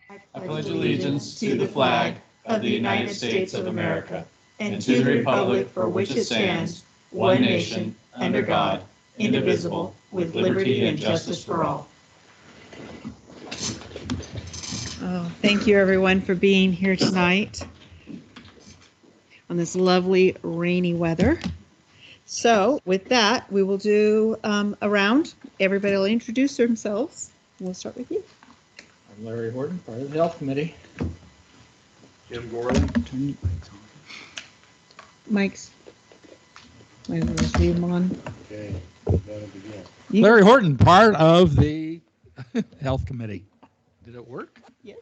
I pledge allegiance to the flag of the United States of America and to the republic for which it stands, one nation, under God, indivisible, with liberty and justice for all. Oh, thank you everyone for being here tonight on this lovely rainy weather. So with that, we will do a round. Everybody will introduce themselves. We'll start with you. I'm Larry Horton, part of the Health Committee. Jim Gorley. Mike's. Might as well just leave them on. Okay, that'll begin. Larry Horton, part of the Health Committee. Did it work? Yes.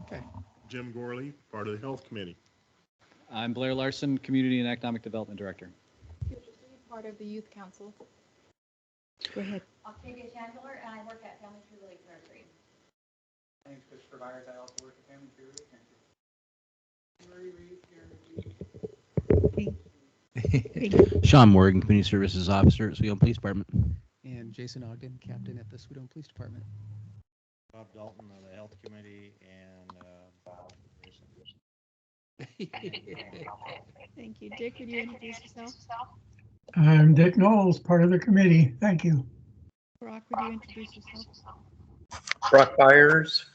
Okay. Jim Gorley, part of the Health Committee. I'm Blair Larson, Community and Economic Development Director. Part of the Youth Council. Go ahead. Octavia Chandler, and I work at Family Tree Relief Nursery. My name's Christopher Byers. I also work at Family Tree Relief Nursery. Sean Morgan, Community Services Officer at Sweetone Police Department. And Jason Ogden, Captain at the Sweetone Police Department. Bob Dalton of the Health Committee and Thank you. Dick, would you introduce yourself? I'm Dick Knowles, part of the committee. Thank you. Brock, would you introduce yourself? Brock Byers,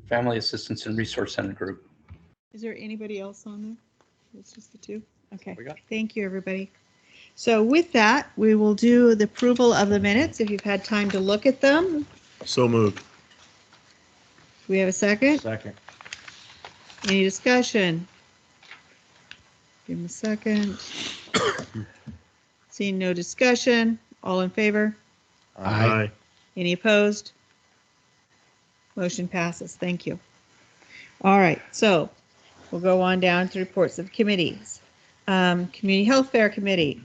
Family Assistance and Resource Center Group. Is there anybody else on there? It's just the two? Okay. We got- Thank you, everybody. So with that, we will do the approval of the minutes if you've had time to look at them. so moved. Do we have a second? Second. Any discussion? Give him a second. Seeing no discussion, all in favor? Aye. Any opposed? Motion passes. Thank you. All right, so we'll go on down to reports of committees. Community Health Fair Committee.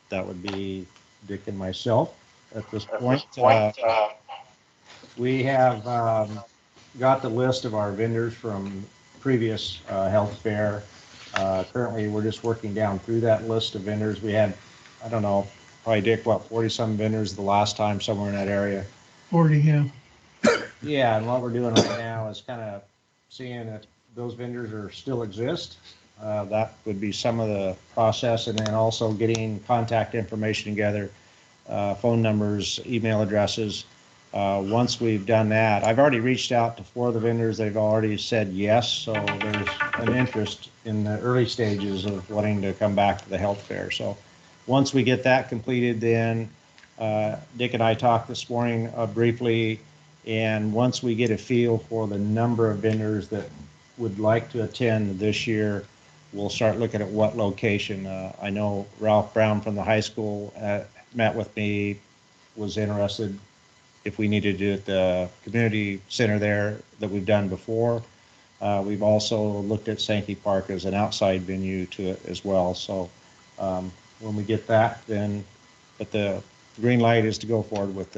That would be Dick and myself at this point. We have got the list of our vendors from previous health fair. Currently, we're just working down through that list of vendors. We had, I don't know, probably Dick, 40-some vendors the last time, somewhere in that area. 40, yeah. Yeah, and what we're doing right now is kind of seeing if those vendors are still exist. That would be some of the process, and then also getting contact information together, phone numbers, email addresses. Once we've done that, I've already reached out to 4 of the vendors. They've already said yes, so there's an interest in the early stages of wanting to come back to the health fair. So once we get that completed, then Dick and I talked this morning briefly, and once we get a feel for the number of vendors that would like to attend this year, we'll start looking at what location. I know Ralph Brown from the high school met with me, was interested if we needed to do it at the community center there that we've done before. We've also looked at Sankey Park as an outside venue to it as well. So when we get that, then but the green light is to go forward with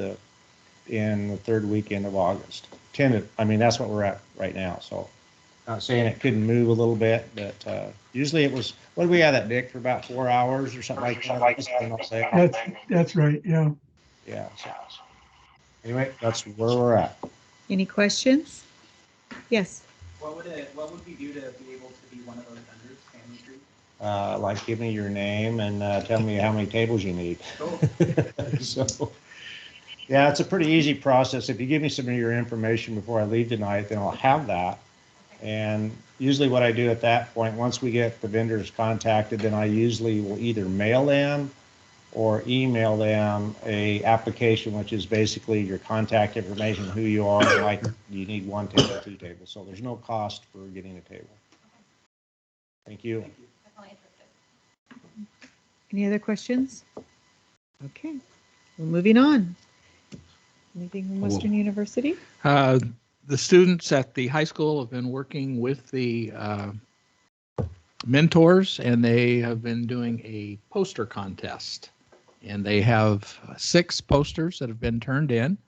in the third weekend of August. I mean, that's what we're at right now. So not saying it couldn't move a little bit, but usually it was, what did we have that, Dick, for about 4 hours or something like that? That's right, yeah. Yeah. So anyway, that's where we're at. Any questions? Yes. What would we do to be able to be one of those vendors, Family Tree? Like, give me your name and tell me how many tables you need. So, yeah, it's a pretty easy process. If you give me some of your information before I leave tonight, then I'll have that. And usually what I do at that point, once we get the vendors contacted, then I usually will either mail them or email them a application, which is basically your contact information, who you are, like you need 1 table, 2 tables. So there's no cost for getting a table. Thank you. Definitely interested. Any other questions? Okay. Well, moving on. Anything from Western University? The students at the high school have been working with the mentors, and they have been doing a poster contest. And they have 6 posters that have been turned in.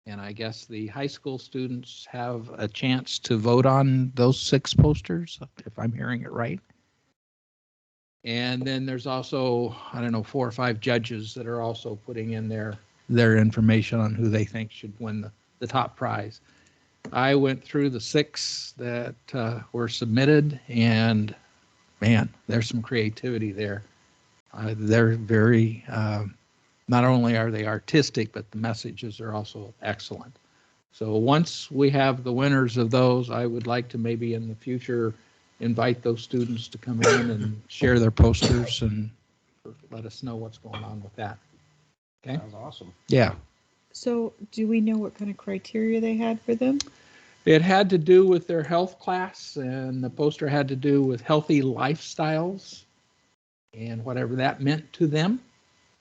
And I guess the high school students have a chance to vote on those 6 posters, if I'm hearing it right. And then there's also, I don't know, 4 or 5 judges that are also putting in their information on who they think should win the top prize. I went through the 6 that were submitted, and man, there's some creativity there. They're very, not only are they artistic, but the messages are also excellent. So once we have the winners of those, I would like to maybe in the future invite those students to come in and share their posters and let us know what's going on with that. Okay? Sounds awesome. Yeah. So do we know what kind of criteria they had for them? It had to do with their health class, and the poster had to do with healthy lifestyles and whatever that meant to them.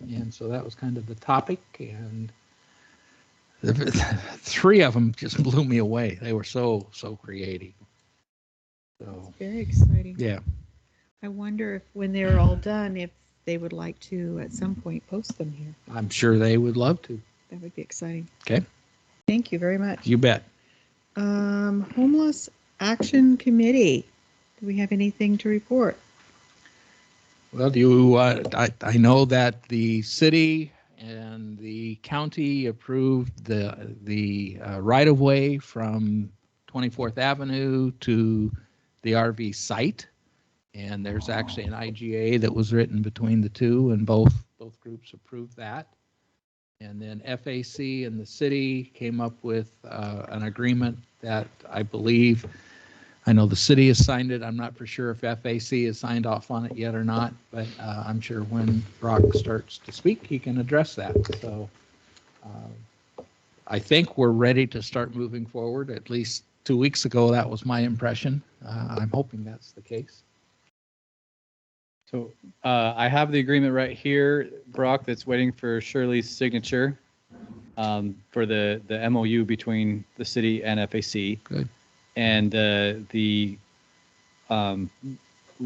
And so that was kind of the topic. And the 3 of them just blew me away. They were so creative. So, Very exciting. yeah. I wonder if when they're all done, if they would like to at some point post them here. I'm sure they would love to. That would be exciting. Okay. Thank you very much. You bet. Homeless Action Committee. Do we have anything to report? Well, I know that the city and the county approved the right-of-way from 24th Avenue to the RV site. And there's actually an IGA that was written between the two, and both groups approved that. And then FAC and the city came up with an agreement that I believe, I know the city has signed it. I'm not for sure if FAC has signed off on it yet or not, but I'm sure when Brock starts to speak, he can address that. So I think we're ready to start moving forward. At least 2 weeks ago, that was my impression. I'm hoping that's the case. So I have the agreement right here, Brock, that's waiting for Shirley's signature for the MOU between the city and FAC. Good. And the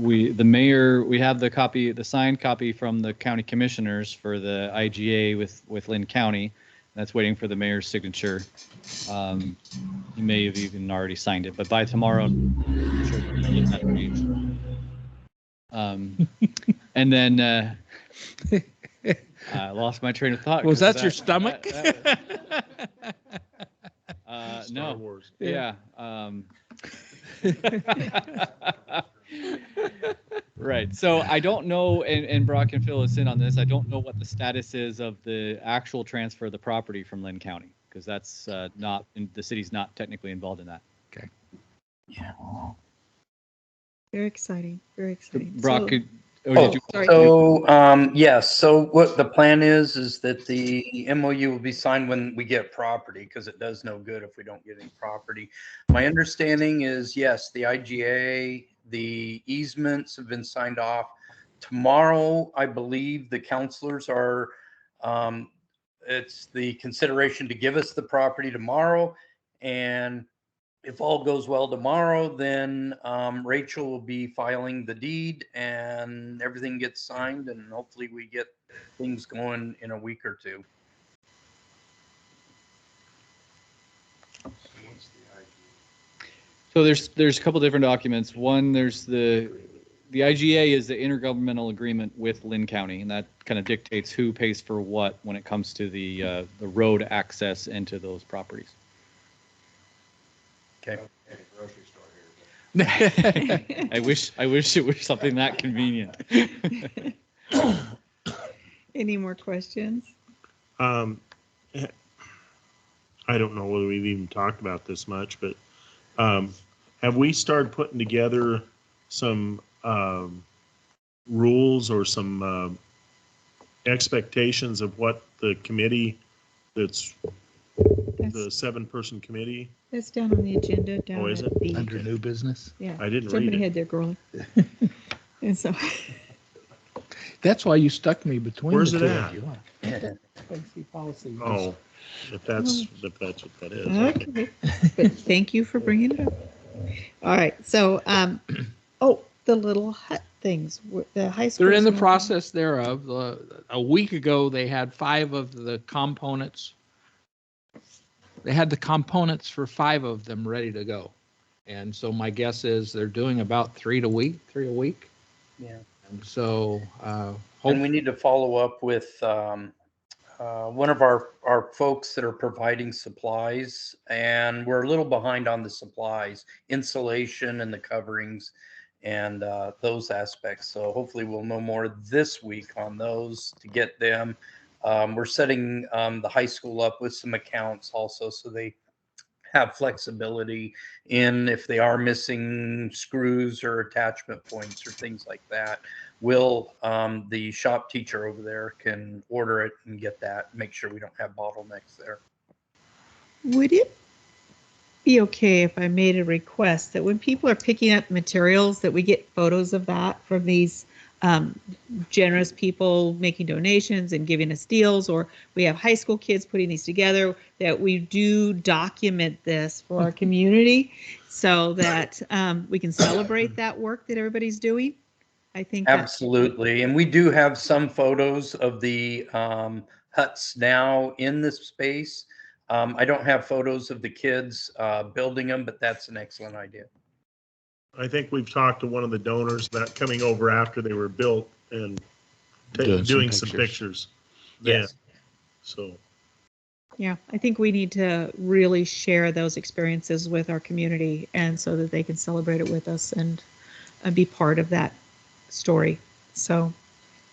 mayor, we have the copy, the signed copy from the county commissioners for the IGA with Lynn County. That's waiting for the mayor's signature. You may have even already signed it, but by tomorrow, and then I lost my train of thought. Was that your stomach? No. Wars. Yeah. Right. So I don't know, and Brock can fill us in on this. I don't know what the status is of the actual transfer of the property from Lynn County, because that's not, the city's not technically involved in that. Okay. Yeah. Very exciting. Very exciting. Brock, So- did you? Sorry. So, yes, so what the plan is that the MOU will be signed when we get property, because it does no good if we don't get any property. My understanding is, yes, the IGA, the easements have been signed off. Tomorrow, I believe the counselors are, it's the consideration to give us the property tomorrow. And if all goes well tomorrow, then Rachel will be filing the deed and everything gets signed, and hopefully we get things going in a week or two. So there's a couple different documents. One, there's the IGA is the intergovernmental agreement with Lynn County, and that kind of dictates who pays for what when it comes to the road access into those properties. Okay. I wish it was something that convenient. Any more questions? I don't know whether we've even talked about this much, but have we started putting together some rules or some expectations of what the committee the 7-person committee? That's down on the agenda down Oh, is at it? the. Under new business? Yeah. I didn't Jump read it. ahead there, girlie. And so. That's why you stuck me between Where's the it two at? of you. Huh? Policy. Oh, if that's what that is. Okay. But thank you for bringing it up. All right. So, the little hut things, the high school. They're in the process thereof. A week ago, they had 5 of the components. They had the components for 5 of them ready to go. And so my guess is they're doing about 3 a week. Yeah. And so, And we need to follow up with one of our folks that are providing supplies, and we're a little behind on the supplies, insulation and the coverings and those aspects. So hopefully we'll know more this week on those to get them. We're setting the high school up with some accounts also, so they have flexibility in if they are missing screws or attachment points or things like that. The shop teacher over there can order it and get that, make sure we don't have bottlenecks there. Would it be okay if I made a request that when people are picking up materials that we get photos of that from these generous people making donations and giving us deals, or we have high school kids putting these together, that we do document this for our community so that we can celebrate that work that everybody's doing? I think Absolutely. And we do have some photos of the huts now in this space. I don't have photos of the kids building them, but that's an excellent idea. I think we've talked to one of the donors about coming over after they were built and doing some pictures. Yes. Yeah. So. Yeah, I think we need to really share those experiences with our community, and so that they can celebrate it with us and be part of that story. So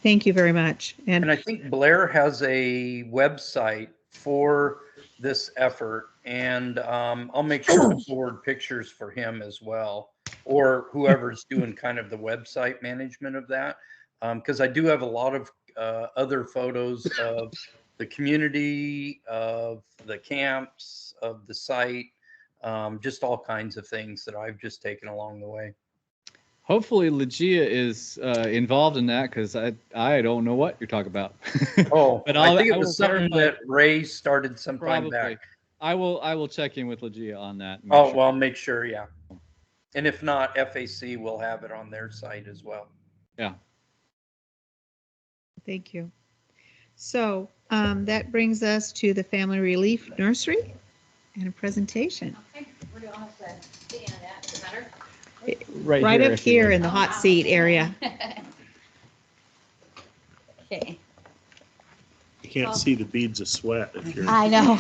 thank you very much. And I think Blair has a website for this effort, and I'll make sure to forward pictures for him as well, or whoever's doing kind of the website management of that, because I do have a lot of other photos of the community, of the camps, of the site, just all kinds of things that I've just taken along the way. Hopefully Legia is involved in that, because I don't know what you're talking about. Oh, but I think it was something that Ray started sometime back. I will check in with Legia on that. Oh, well, make sure, yeah. And if not, FAC will have it on their site as well. Yeah. Thank you. So that brings us to the Family Relief Nursery and a presentation. Okay, where do you want us to stand at? Does it matter? Right up here in the hot seat area. Okay. You can't see the beads of sweat if you're. I know.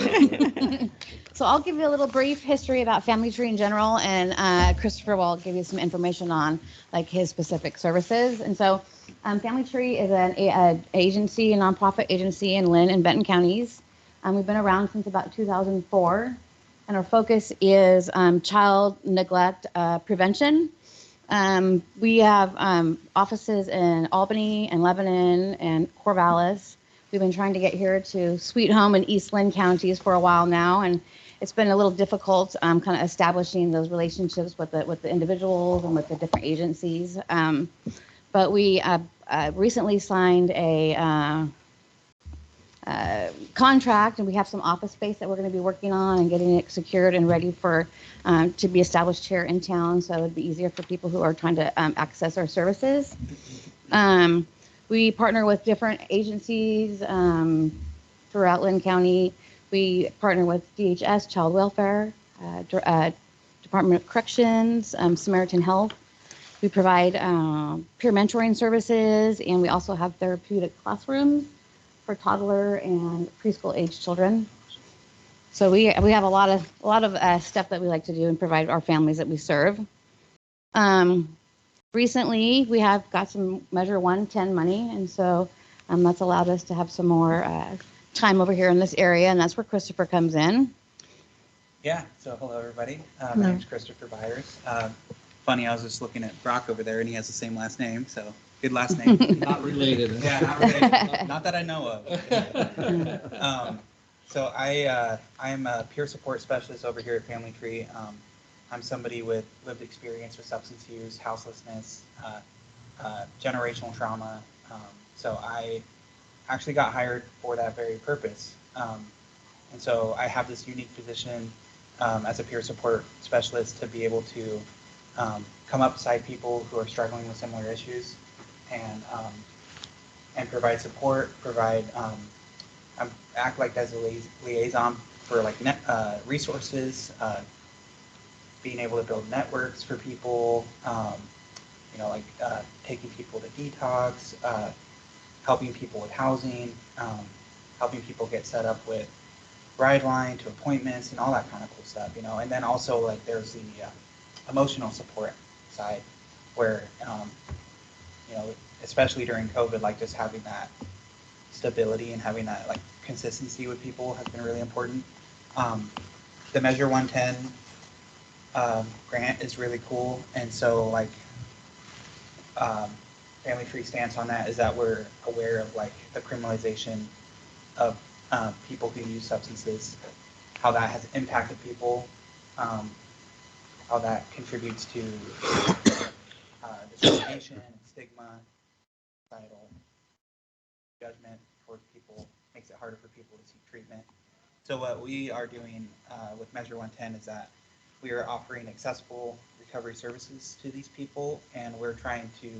So I'll give you a little brief history about Family Tree in general, and Christopher will give you some information on like his specific services. And so Family Tree is an agency, a nonprofit agency in Lynn and Benton counties. We've been around since about 2004. And our focus is child neglect prevention. We have offices in Albany and Lebanon and Corvallis. We've been trying to get here to Sweet Home and East Lynn counties for a while now, and it's been a little difficult kind of establishing those relationships with the individuals and with the different agencies. But we recently signed a contract, and we have some office space that we're going to be working on and getting it secured and ready for to be established here in town, so it would be easier for people who are trying to access our services. We partner with different agencies throughout Lynn County. We partner with DHS, Child Welfare, Department of Corrections, Samaritan Health. We provide peer mentoring services, and we also have therapeutic classrooms for toddler and preschool age children. So we have a lot of stuff that we like to do and provide our families that we serve. Recently, we have got some Measure 110 money, and so that's allowed us to have some more time over here in this area, and that's where Christopher comes in. Yeah, so hello everybody. My name's Christopher Byers. Funny, I was just looking at Brock over there, and he has the same last name, so good last name. Not related. Yeah, not related. Not that I know of. So I am a peer support specialist over here at Family Tree. I'm somebody with lived experience with substance use, houselessness, generational trauma. So I actually got hired for that very purpose. And so I have this unique position as a peer support specialist to be able to come up beside people who are struggling with similar issues and provide support, act like as a liaison for like resources, being able to build networks for people, taking people to detox, helping people with housing, helping people get set up with ride line to appointments and all that kind of cool stuff, you know. And then also like there's the emotional support side where, you know, especially during COVID, like just having that stability and having that like consistency with people has been really important. The Measure 110 grant is really cool, and so like Family Tree stance on that is that we're aware of like the criminalization of people who use substances, how that has impacted people, how that contributes to discrimination and stigma, societal judgment towards people, makes it harder for people to seek treatment. So what we are doing with Measure 110 is that we are offering accessible recovery services to these people, and we're trying to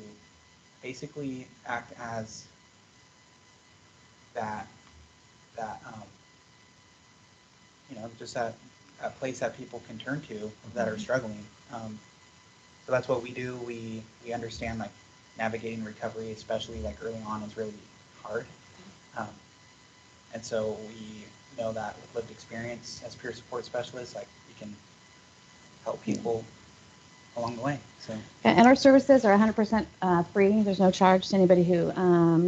basically act as that you know, just a place that people can turn to that are struggling. So that's what we do. We understand like navigating recovery, especially like early on, is really hard. And so we know that with lived experience as peer support specialists, like we can help people along the way. So And our services are 100% free. There's no charge to anybody who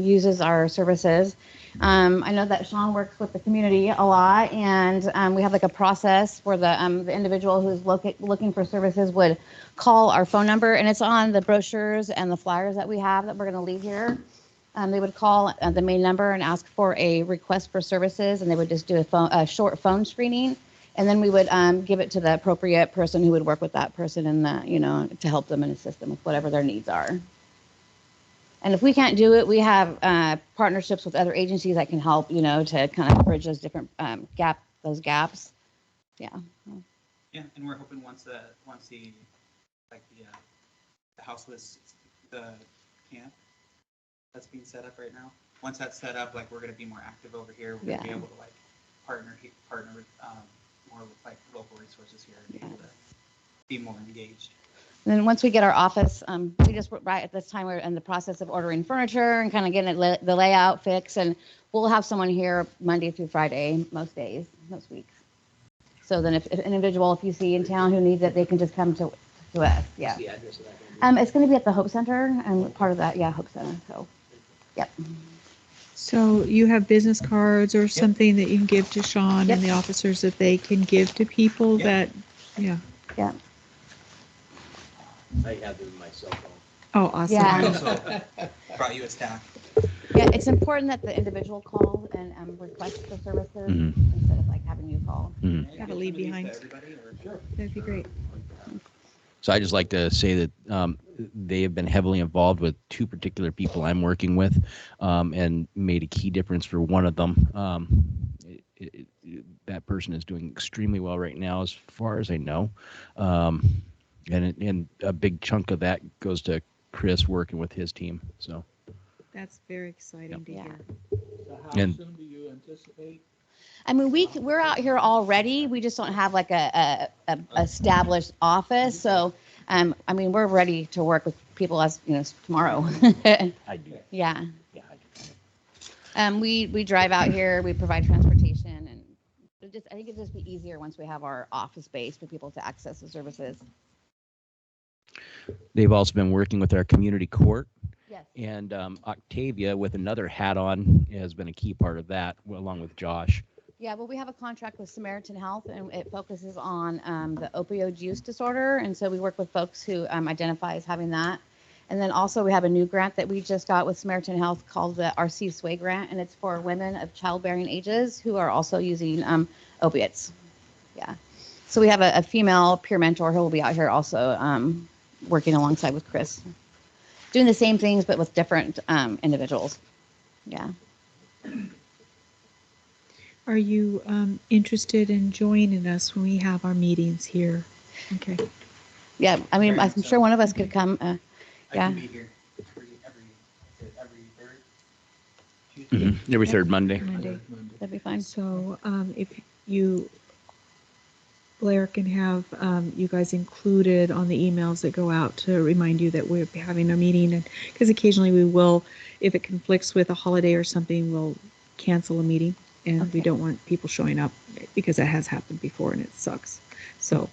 uses our services. I know that Sean works with the community a lot, and we have like a process where the individual who's looking for services would call our phone number, and it's on the brochures and the flyers that we have that we're going to leave here. They would call the main number and ask for a request for services, and they would just do a short phone screening. And then we would give it to the appropriate person who would work with that person and, you know, to help them and assist them with whatever their needs are. And if we can't do it, we have partnerships with other agencies that can help, you know, to kind of bridge those different gaps. Yeah. yeah, and we're hoping once the houseless, the camp that's being set up right now, once that's set up, like we're going to be more active over here. We're going to be able to like partner with more with like local resources here and be able to be more engaged. And then once we get our office, we just right at this time we're in the process of ordering furniture and kind of getting the layout fixed, and we'll have someone here Monday through Friday most days, most weeks. So then if an individual, if you see in town who needs it, they can just come to us. Yeah. What's the address of that? It's going to be at the Hope Center, and part of that, Hope Center. So, yep. So you have business cards or something that you can give to Sean and the officers that they can give to people that, Yeah. I have them in my cell phone. Oh, awesome. Yeah. I also brought you a stack. Yeah, it's important that the individual calls and requests the services instead of like having you call. Got to leave behind. That'd be great. So I just like to say that they have been heavily involved with two particular people I'm working with, and made a key difference for one of them. That person is doing extremely well right now, as far as I know. And a big chunk of that goes to Chris working with his team. So That's very exciting to hear. So how And- soon do you anticipate? I mean, we're out here already. We just don't have like a established office. So, I mean, we're ready to work with people as you know tomorrow. I do. Yeah. Yeah, I do. We drive out here. We provide transportation, and I think it'll just be easier once we have our office space for people to access the services. They've also been working with our community court. Yes. And Octavia, with another hat on, has been a key part of that, along with Josh. Yeah, well, we have a contract with Samaritan Health, and it focuses on the opioid use disorder. And so we work with folks who identify as having that. And then also we have a new grant that we just got with Samaritan Health called the RC Sway grant, and it's for women of childbearing ages who are also using opiates. Yeah. So we have a female peer mentor who will be out here also working alongside with Chris, doing the same things but with different individuals. Yeah. Are you interested in joining us when we have our meetings here? Okay. Yeah, I mean, I'm sure one of us could come. I Yeah. can be here every third Tuesday. Every third Monday. Monday. That'd be fine. So if Blair can have you guys included on the emails that go out to remind you that we're having a meeting, and because occasionally we will, if it conflicts with a holiday or something, we'll cancel a meeting. and we don't want people showing up because that has happened before and it sucks. So,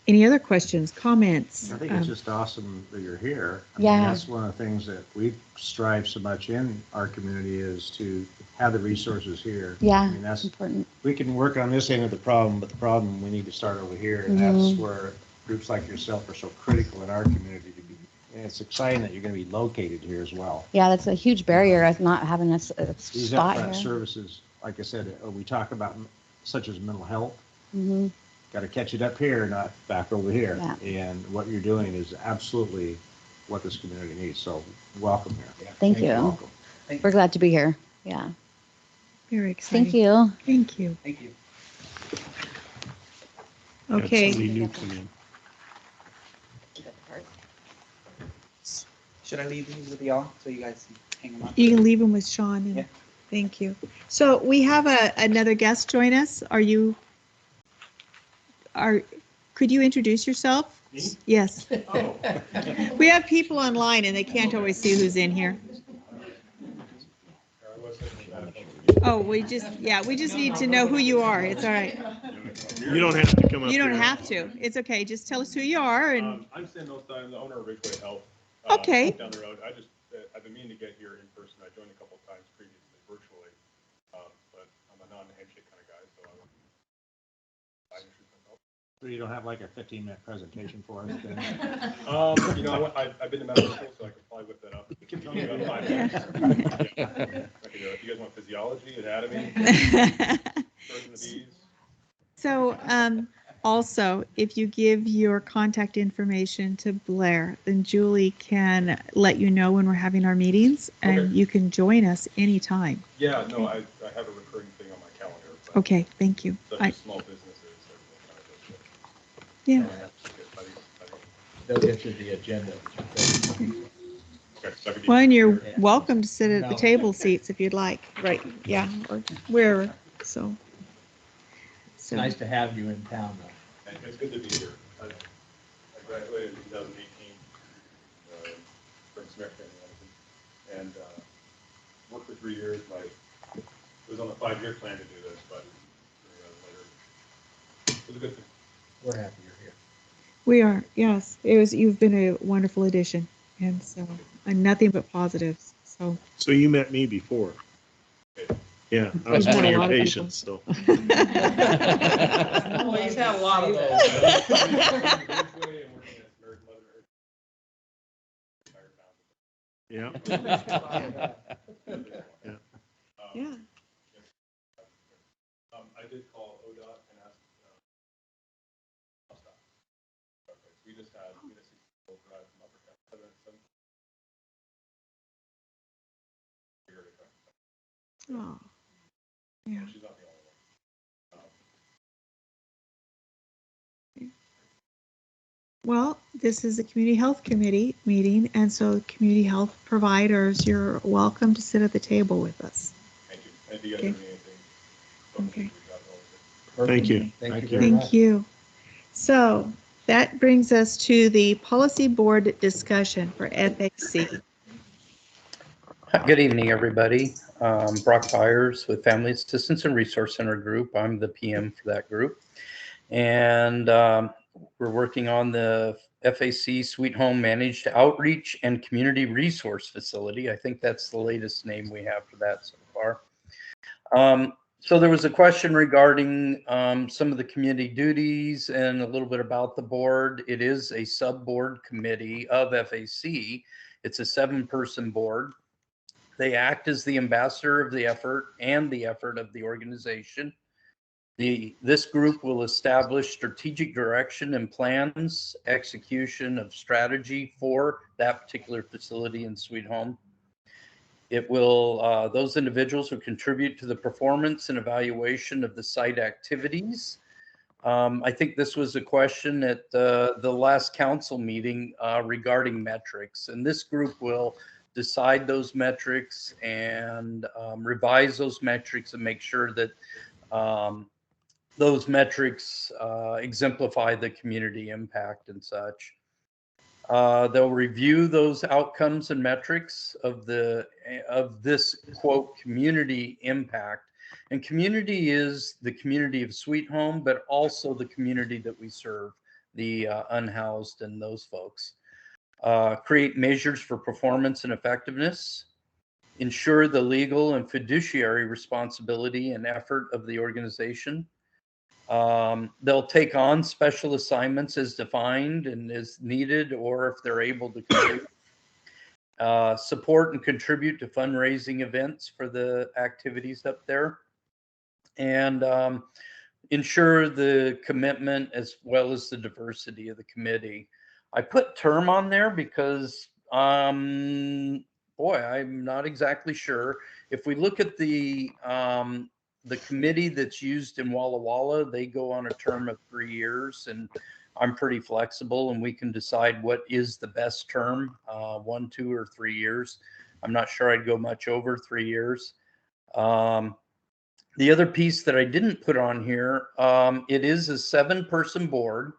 any other questions, comments? I think it's just awesome that you're here. I Yeah. mean, that's one of the things that we strive so much in our community is to have the resources here. Yeah, I mean, that's important. we can work on this end of the problem, but the problem we need to start over here, and Mhm. that's where groups like yourself are so critical in our community to be. And it's exciting that you're going to be located here as well. Yeah, that's a huge barrier of not having a These spot upfront here. services, like I said, we talk about such as mental health. Hmm. Got to catch it up here, not back over here. Yeah. And what you're doing is absolutely what this community needs. So welcome here. Thank you. Welcome. We're glad to be here. Yeah. Very exciting. Thank you. Thank you. Thank you. Okay. Somebody new come in. Should I leave these with y'all so you guys can hang them up? You can leave them with Sean. And Yeah. Thank you. So we have another guest join us. Could you introduce yourself? Me? Yes. Oh. We have people online and they can't always see who's in here. Oh, we just need to know who you are. It's all right. You don't have to come up You don't here. have to. It's okay. Just tell us who you are and, I'm Stan Milstein, I'm the owner of Ridgeway Health. Okay. Down the road. I've been meaning to get here in person. I joined a couple of times previously virtually, but I'm a non-handshake kind of guy, so I introduce myself. So you don't have like a 15-minute presentation for us then? I've been to medical school, so I could probably whip that up. It could be about 5 minutes. Yeah. I could do it. You guys want physiology, anatomy, person of bees? so, also, if you give your contact information to Blair, then Julie can let you know when we're having our meetings and Okay. you can join us anytime. Yeah, no, I have a recurring thing on my calendar. But Okay, thank you. such as small businesses, Yeah. They'll get you the agenda. Well, and you're welcome to sit at the table seats if you'd like. Right, yeah, or wherever, so. It's nice to have you in town, though. And it's good to be here. I graduated in 2018 from Samaritan and worked for 3 years. It was on the 5-year plan to do this, but later it was a good thing. We're happy you're here. We are, yes. You've been a wonderful addition, and so, and nothing but positives, so. So you met me before. Yeah, I was We've one had of a your lot of patients, so. Well, he's had a lot of those. Yeah. Yeah. I did call ODOT and ask. We just had people drive from Upper Cal. Oh, yeah. She's not the only one. Well, this is the Community Health Committee meeting, and so community health providers, you're welcome to sit at the table with us. Thank you. And if you guys Okay. need anything, Okay. Thank you. Thank you very much. Thank you. So that brings us to the policy board discussion for FAC. Good evening, everybody. Brock Byers with Family Assistance and Resource Center Group. I'm the PM for that group. And we're working on the FAC Sweet Home Managed Outreach and Community Resource Facility. I think that's the latest name we have for that so far. So there was a question regarding some of the community duties and a little bit about the board. It is a sub-board committee of FAC. It's a 7-person board. They act as the ambassador of the effort and the effort of the organization. This group will establish strategic direction and plans, execution of strategy for that particular facility in Sweet Home. It will, those individuals will contribute to the performance and evaluation of the site activities. I think this was a question at the last council meeting regarding metrics, and this group will decide those metrics and revise those metrics and make sure that those metrics exemplify the community impact and such. They'll review those outcomes and metrics of this quote community impact And community is the community of Sweet Home, but also the community that we serve, the unhoused and those folks. Create measures for performance and effectiveness. Ensure the legal and fiduciary responsibility and effort of the organization. They'll take on special assignments as defined and as needed, or if they're able to complete. Support and contribute to fundraising events for the activities up there. And ensure the commitment as well as the diversity of the committee. I put term on there because, boy, I'm not exactly sure. If we look at the committee that's used in Walla Walla, they go on a term of 3 years, and I'm pretty flexible, and we can decide what is the best term, 1, 2, or 3 years. I'm not sure I'd go much over 3 years. The other piece that I didn't put on here, it is a 7-person board.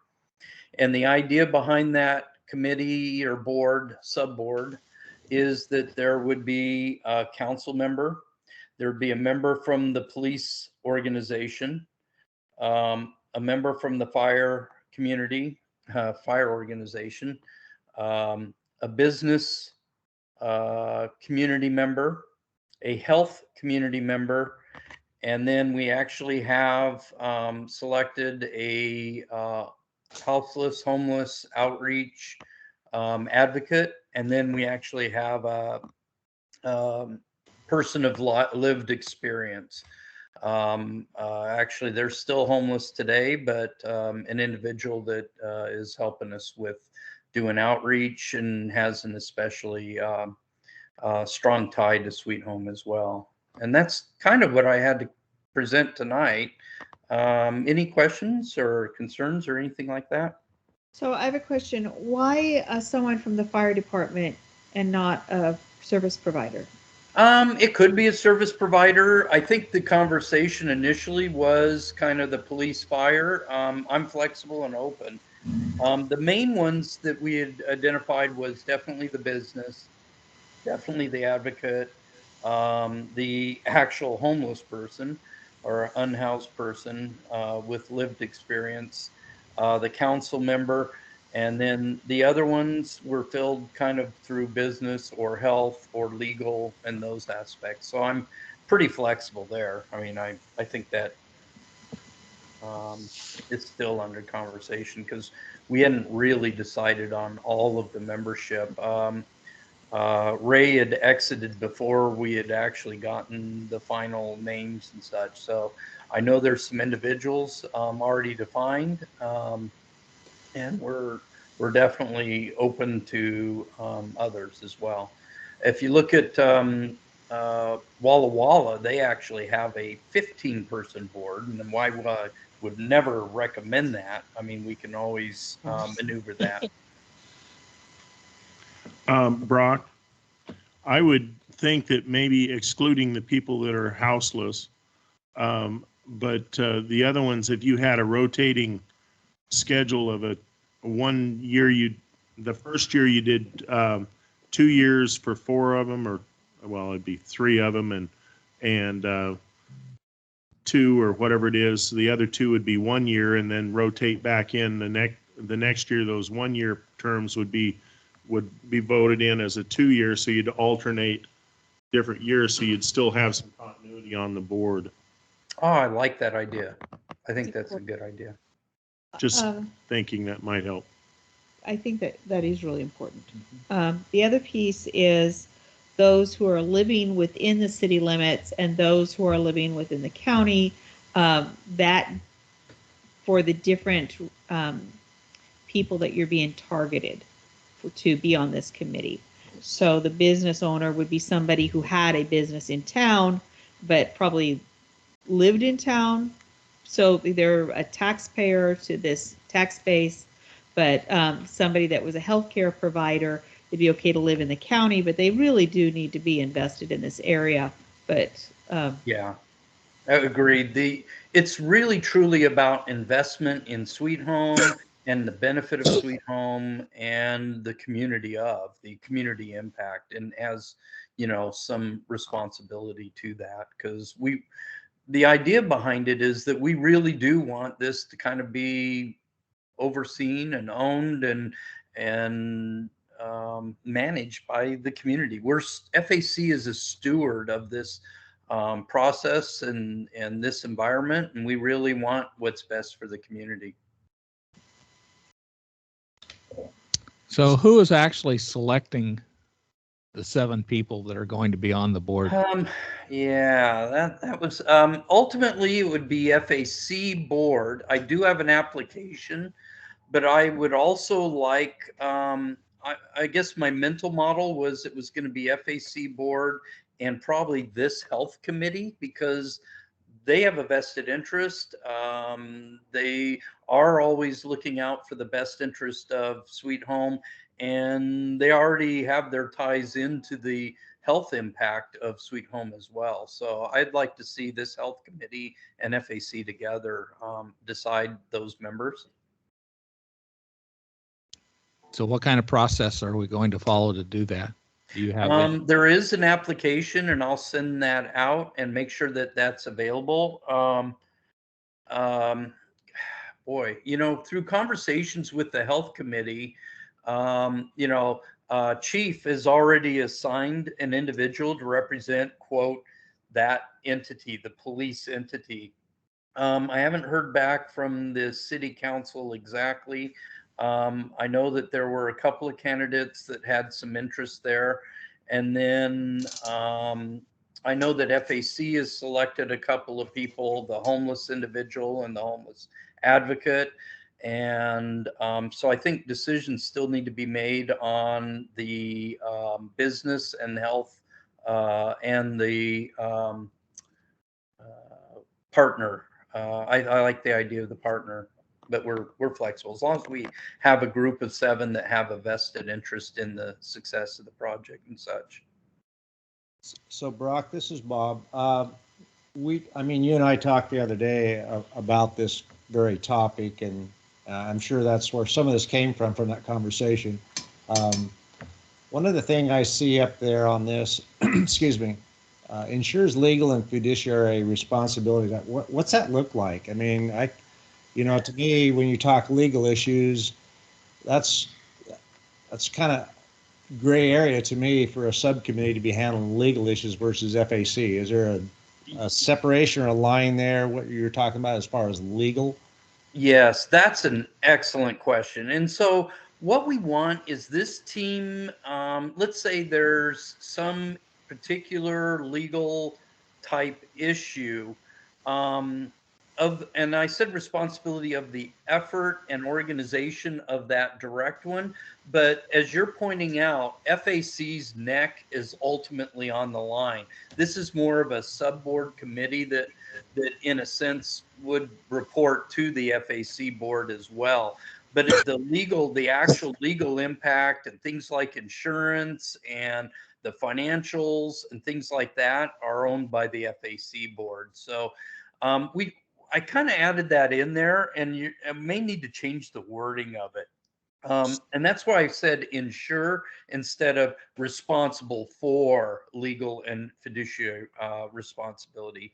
And the idea behind that committee or board, sub-board, is that there would be a council member. There'd be a member from the police organization, a member from the fire community, fire organization, a business community member, a health community member, and then we actually have selected a houseless, homeless outreach advocate. And then we actually have a person of lived experience. Actually, they're still homeless today, but an individual that is helping us with doing outreach and has an especially strong tie to Sweet Home as well. And that's kind of what I had to present tonight. Any questions or concerns or anything like that? So I have a question. Why someone from the fire department and not a service provider? It could be a service provider. I think the conversation initially was kind of the police fire. I'm flexible and open. The main ones that we had identified was definitely the business, definitely the advocate, the actual homeless person or unhoused person with lived experience, the council member, and then the other ones were filled kind of through business or health or legal and those aspects. So I'm pretty flexible there. I mean, I think that it's still under conversation because we hadn't really decided on all of the membership. Ray had exited before we had actually gotten the final names and such. So I know there's some individuals already defined, and we're definitely open to others as well. If you look at Walla Walla, they actually have a 15-person board, and why I would never recommend that. I mean, we can always maneuver that. Brock, I would think that maybe excluding the people that are houseless, but the other ones, if you had a rotating schedule of a 1 year, the first year you did 2 years for 4 of them, or well, it'd be 3 of them, and 2 or whatever it is. The other 2 would be 1 year, and then rotate back in the next year. Those 1 year terms would be voted in as a 2 year, so you'd alternate different years, so you'd still have some continuity on the board. Oh, I like that idea. I think that's a good idea. Just thinking that might help. I think that is really important. The other piece is those who are living within the city limits and those who are living within the county, that for the different people that you're being targeted to be on this committee. So the business owner would be somebody who had a business in town, but probably lived in town. So they're a taxpayer to this tax base, but somebody that was a healthcare provider, it'd be okay to live in the county, but they really do need to be invested in this area. But yeah, I agree. It's really truly about investment in Sweet Home and the benefit of Sweet Home and the community impact, and as you know, some responsibility to that, because the idea behind it is that we really do want this to kind of be overseen and owned and managed by the community. FAC is a steward of this process and this environment, and we really want what's best for the community. So who is actually selecting the 7 people that are going to be on the board? Yeah, that was ultimately it would be FAC board. I do have an application, but I would also like I guess my mental model was it was going to be FAC board and probably this health committee because they have a vested interest. They are always looking out for the best interest of Sweet Home, and they already have their ties into the health impact of Sweet Home as well. So I'd like to see this health committee and FAC together decide those members. So what kind of process are we going to follow to do that? Do you have there is an application, and I'll send that out and make sure that that's available. Boy, through conversations with the health committee, Chief has already assigned an individual to represent, quote, that entity, the police entity. I haven't heard back from the city council exactly. I know that there were a couple of candidates that had some interest there. And then I know that FAC has selected a couple of people, the homeless individual and the homeless advocate. And so I think decisions still need to be made on the business and health and the partner. I like the idea of the partner. But we're flexible as long as we have a group of 7 that have a vested interest in the success of the project and such. So Brock, this is Bob. You and I talked the other day about this very topic, and I'm sure that's where some of this came from that conversation. One of the things I see up there on this, excuse me, ensures legal and fiduciary responsibility. What's that look like? I mean, to me, when you talk legal issues, that's kind of gray area to me for a subcommittee to be handling legal issues versus FAC. Is there a separation or a line there, what you're talking about as far as legal? Yes, that's an excellent question. And so what we want is this team, let's say there's some particular legal type issue, and I said responsibility of the effort and organization of that direct one. But as you're pointing out, FAC's neck is ultimately on the line. This is more of a subboard committee that in a sense would report to the FAC board as well. But the actual legal impact and things like insurance and the financials and things like that are owned by the FAC board. So I kind of added that in there, and I may need to change the wording of it. And that's why I said ensure instead of responsible for legal and fiduciary responsibility.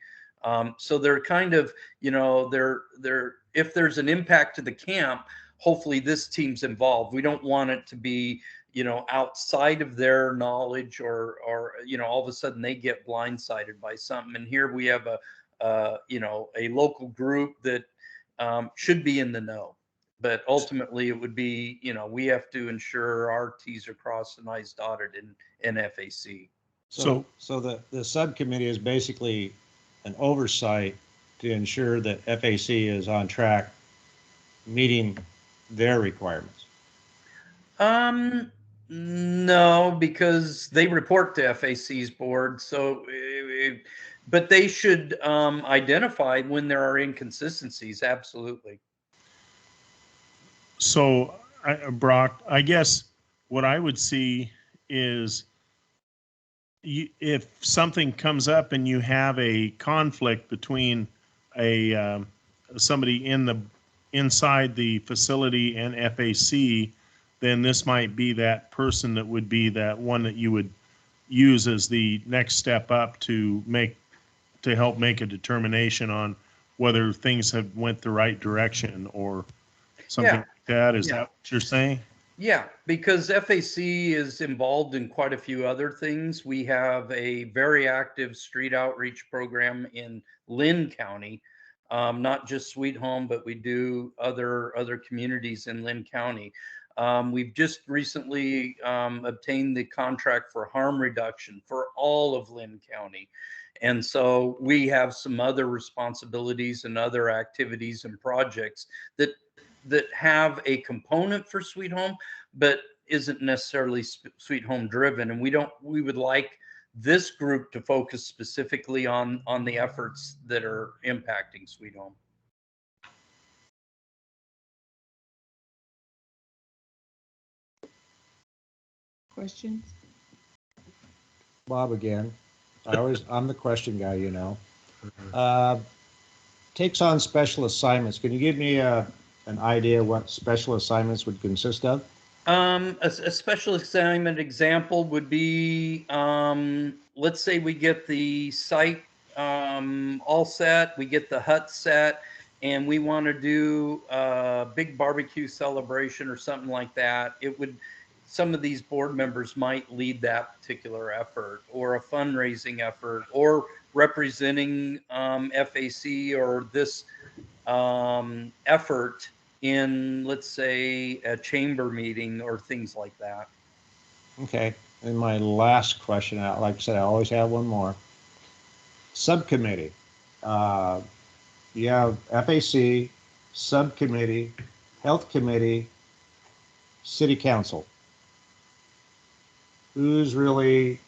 So they're kind of, they're if there's an impact to the camp, hopefully this team's involved. We don't want it to be, outside of their knowledge or all of a sudden they get blindsided by something. And here we have a local group that should be in the know. But ultimately it would be, we have to ensure our T's are crossed and I's dotted in FAC. So the subcommittee is basically an oversight to ensure that FAC is on track meeting their requirements. No, because they report to FAC's board. So, but they should identify when there are inconsistencies. Absolutely. So, Brock, I guess what I would see is if something comes up and you have a conflict between somebody inside the facility and FAC, then this might be that person that would be that one that you would use as the next step up to make to help make a determination on whether things have went the right direction or something Yeah. like that. Is Yeah. that what you're saying? Yeah, because FAC is involved in quite a few other things. We have a very active street outreach program in Lynn County, not just Sweet Home, but we do other communities in Lynn County. We've just recently obtained the contract for harm reduction for all of Lynn County. And so we have some other responsibilities and other activities and projects that have a component for Sweet Home, but isn't necessarily Sweet Home driven. And we would like this group to focus specifically on the efforts that are impacting Sweet Home. Questions? Bob again. I'm the question guy, you know. Takes on special assignments. Can you give me an idea what special assignments would consist of? A special assignment example would be, let's say we get the site all set, we get the hut set, and we want to do a big barbecue celebration or something like that. Some of these board members might lead that particular effort, or a fundraising effort, or representing FAC or this effort in, let's say, a chamber meeting or things like that. Okay. And my last question, like I said, I always have one more. Subcommittee. You have FAC, subcommittee, health committee, city council. Who's really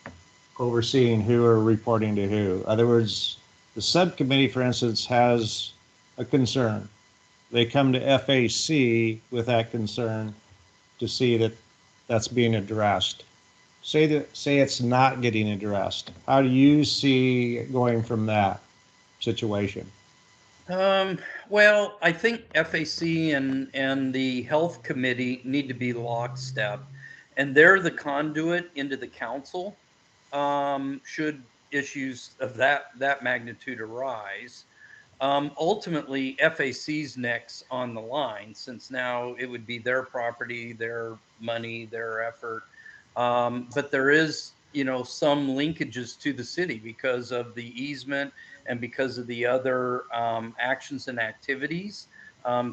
overseeing who or reporting to who? In other words, the subcommittee, for instance, has a concern. They come to FAC with that concern to see that that's being addressed. Say it's not getting addressed. How do you see going from that situation? Well, I think FAC and the health committee need to be lockstep, and they're the conduit into the council should issues of that magnitude arise. Ultimately, FAC's next on the line, since now it would be their property, their money, their effort. But there is, some linkages to the city because of the easement and because of the other actions and activities,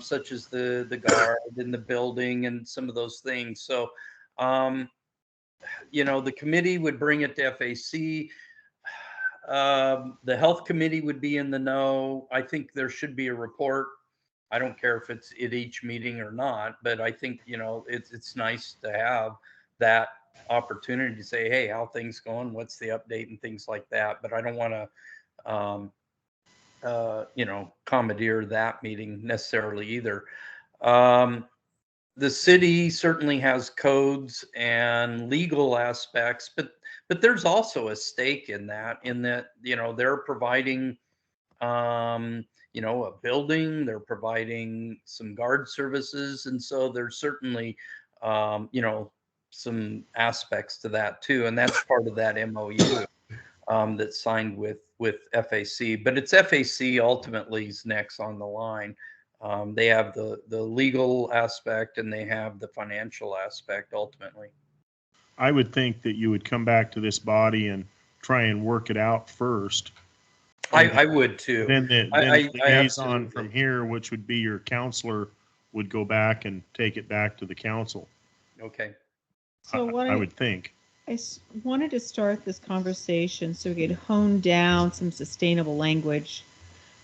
such as the guard and the building and some of those things. So, the committee would bring it to FAC. The health committee would be in the know. I think there should be a report. I don't care if it's at each meeting or not, but I think, it's nice to have that opportunity to say, hey, how things going? What's the update and things like that. But I don't want to, commandeer that meeting necessarily either. The city certainly has codes and legal aspects, but there's also a stake in that, they're providing, a building, they're providing some guard services. And so there's certainly, some aspects to that too. And that's part of that MOU that's signed with FAC, but it's FAC ultimately is next on the line. They have the legal aspect and they have the financial aspect ultimately. I would think that you would come back to this body and try and work it out first. I would too. Then the I liaison from here, which would be your counselor, would go back and take it back to the council. Okay. So what I would think. I wanted to start this conversation so we could hone down some sustainable language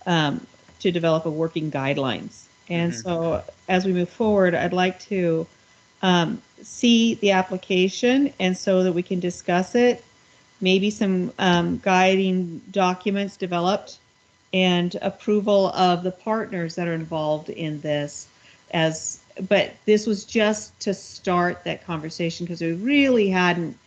to develop a working guidelines. And so as we move forward, I'd like to see the application and so that we can discuss it, maybe some guiding documents developed and approval of the partners that are involved in this but this was just to start that conversation because we really hadn't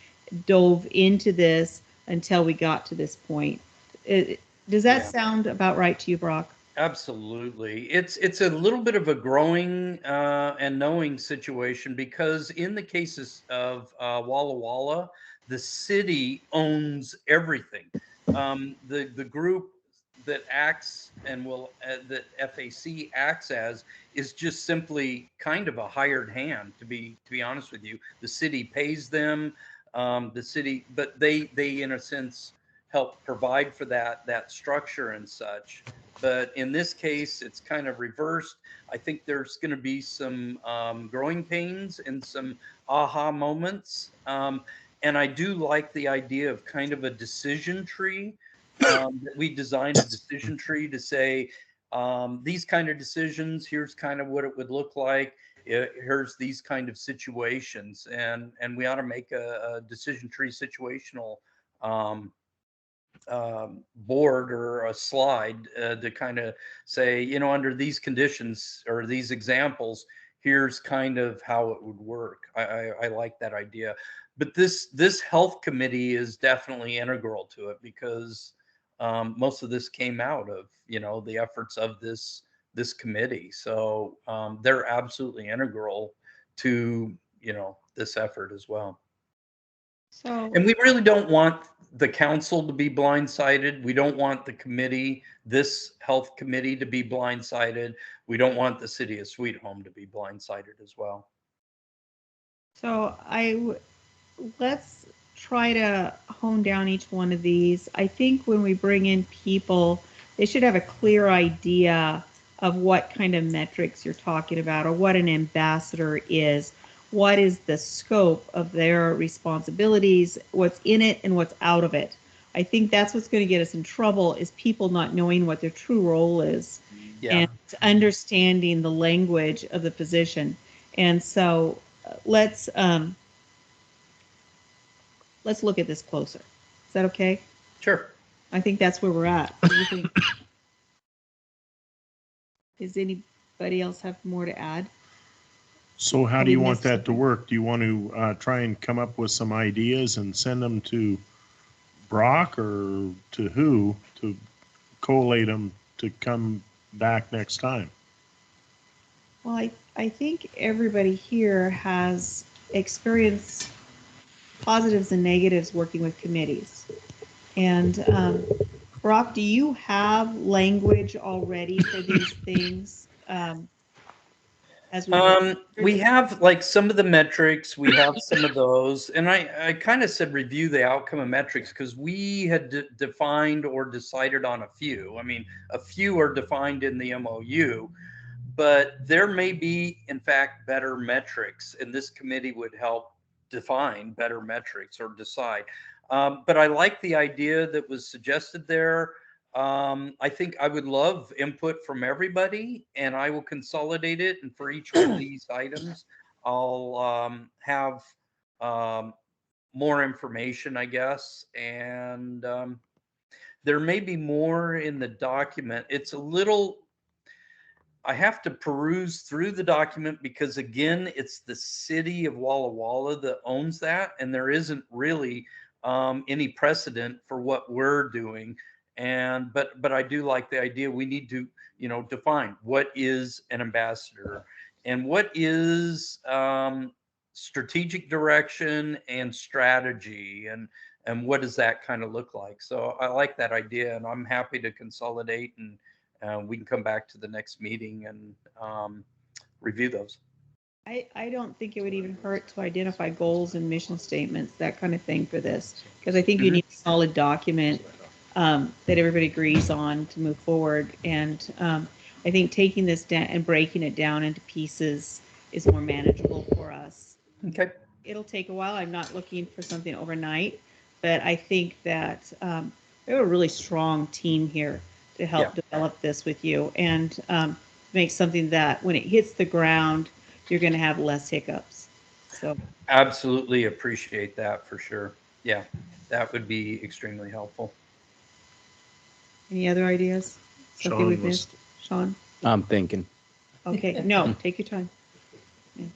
dove into this until we got to this point. Does that sound about right to you, Brock? Absolutely. It's a little bit of a growing and knowing situation because in the cases of Walla Walla, the city owns everything. The group that acts and will that FAC acts as is just simply kind of a hired hand. To be honest with you, the city pays them. The city, but they in a sense help provide for that structure and such. But in this case, it's kind of reversed. I think there's going to be some growing pains and some aha moments. And I do like the idea of kind of a decision tree. That we designed a decision tree to say, these kind of decisions, here's kind of what it would look like. Here's these kind of situations. And we ought to make a decision tree situational board or a slide to kind of say, you know, under these conditions or these examples, here's kind of how it would work. I like that idea. But this health committee is definitely integral to it because most of this came out of, you know, the efforts of this committee. So they're absolutely integral to, you know, this effort as well. So, And we really don't want the council to be blindsided. We don't want the committee, this health committee, to be blindsided. We don't want the city of Sweet Home to be blindsided as well. so let's try to hone down each one of these. I think when we bring in people, they should have a clear idea of what kind of metrics you're talking about or what an ambassador is. What is the scope of their responsibilities, what's in it and what's out of it. I think that's what's going to get us in trouble is people not knowing what their true role is and understanding the language of the position. And so let's look at this closer. Is that okay? Sure. I think that's where we're at. What do you think? Does anybody else have more to add? So how do you want that to work? Do you want to try and come up with some ideas and send them to Brock or to who to collate them to come back next time? Well, I think everybody here has experienced positives and negatives working with committees. And Brock, do you have language already for these things? We have like some of the metrics, we have some of those, and I kind of said review the outcome of metrics because we had defined or decided on a few. I mean, a few are defined in the MOU, but there may be, in fact, better metrics, and this committee would help define better metrics or decide. But I like the idea that was suggested there. I think I would love input from everybody and I will consolidate it. And for each one of these items, I'll have more information, I guess. And there may be more in the document. It's a little, I have to peruse through the document because again, it's the city of Walla Walla that owns that. And there isn't really any precedent for what we're doing. And but I do like the idea we need to, you know, define what is an ambassador and what is strategic direction and strategy and what does that kind of look like. So I like that idea and I'm happy to consolidate and we can come back to the next meeting and review those. I don't think it would even hurt to identify goals and mission statements, that kind of thing for this, because I think you need a solid document that everybody agrees on to move forward. And I think taking this down and breaking it down into pieces is more manageable for us. Okay. It'll take a while. I'm not looking for something overnight, but I think that we have a really strong team here to help develop this with you and make something that when it hits the ground, you're going to have less hiccups. So absolutely appreciate that for sure. Yeah, that would be extremely helpful. Any other ideas? Something we've missed? Sean? I'm thinking. Okay, no, take your time. Because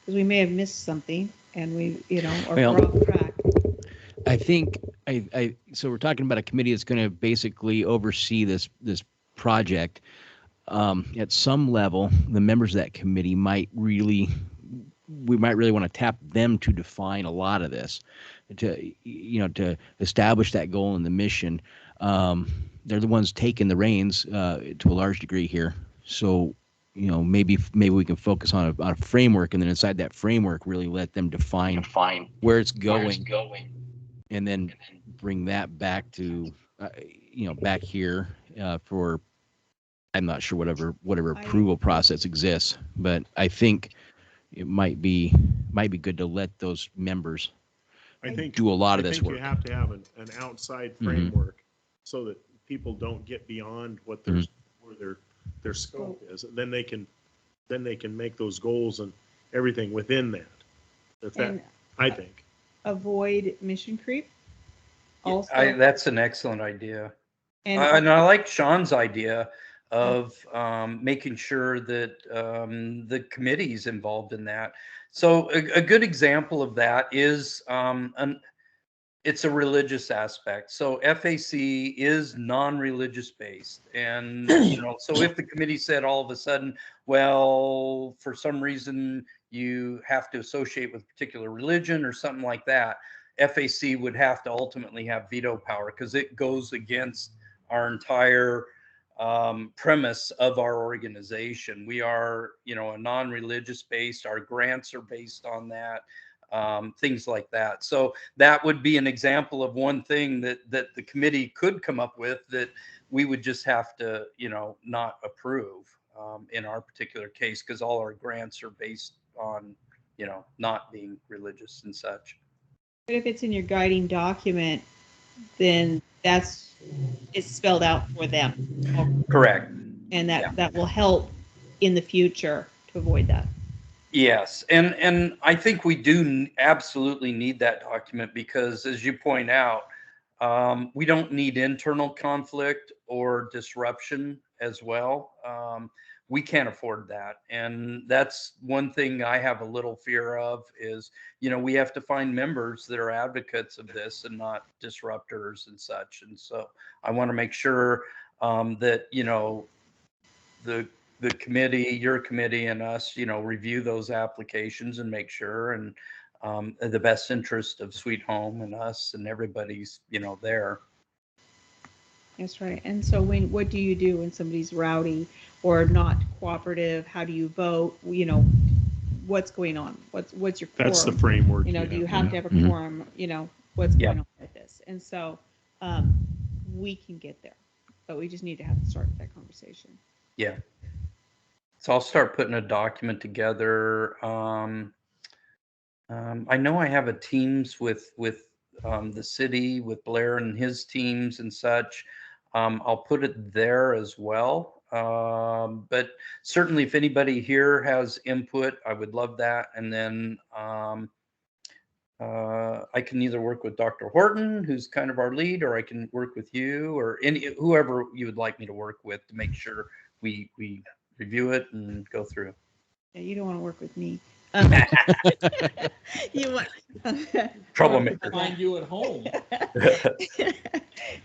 we may have missed something and we, you know, or we're off track. I think so we're talking about a committee that's going to basically oversee this project. At some level, the members of that committee might really want to tap them to define a lot of this, to establish that goal and the mission. They're the ones taking the reins to a large degree here. So, maybe we can focus on a framework, and then inside that framework, really let them define where it's going, and then bring that back to, back here for, I'm not sure whatever approval process exists, but I think it might be good to let those members I think do a lot of this I think work. you have to have an outside Mhm. framework so that people don't get beyond what their Mhm. where their scope is. Then they can make those goals and everything within that. And I think. avoid mission creep. Also, That's an excellent idea. and And I like Sean's idea of making sure that the committee's involved in that. So a good example of that is it's a religious aspect. So FAC is non-religious based. And, so if the committee said all of a sudden, well, for some reason you have to associate with a particular religion or something like that, FAC would have to ultimately have veto power because it goes against our entire premise of our organization. We are, a non-religious based, our grants are based on that. Things like that. So that would be an example of one thing that the committee could come up with that we would just have to, not approve in our particular case, because all our grants are based on, not being religious and such. but if it's in your guiding document, then it's spelled out for them. Correct. And that will help in the future to avoid that. Yes, and I think we do absolutely need that document because, as you point out, we don't need internal conflict or disruption as well. We can't afford that, and that's one thing I have a little fear of is, we have to find members that are advocates of this and not disruptors and such. And so I want to make sure that, the committee, your committee, and us, review those applications and make sure and the best interest of Sweet Home and us and everybody's, there. That's right. And so what do you do when somebody's rowdy or not cooperative? How do you vote? What's going on? What's your quorum? That's the framework. Do you have to have a Mhm. quorum? What's going on with this? And so we can get there, but we just need to have to start that conversation. Yeah. So I'll start putting a document together. I know I have a teams with the city, with Blair and his teams and such. I'll put it there as well. But certainly if anybody here has input, I would love that. And then I can either work with Dr. Horton, who's kind of our lead, or I can work with you or whoever you would like me to work with to make sure we review it and go through. Yeah, you don't want to work with me. You want Troublemaker. Find you at home,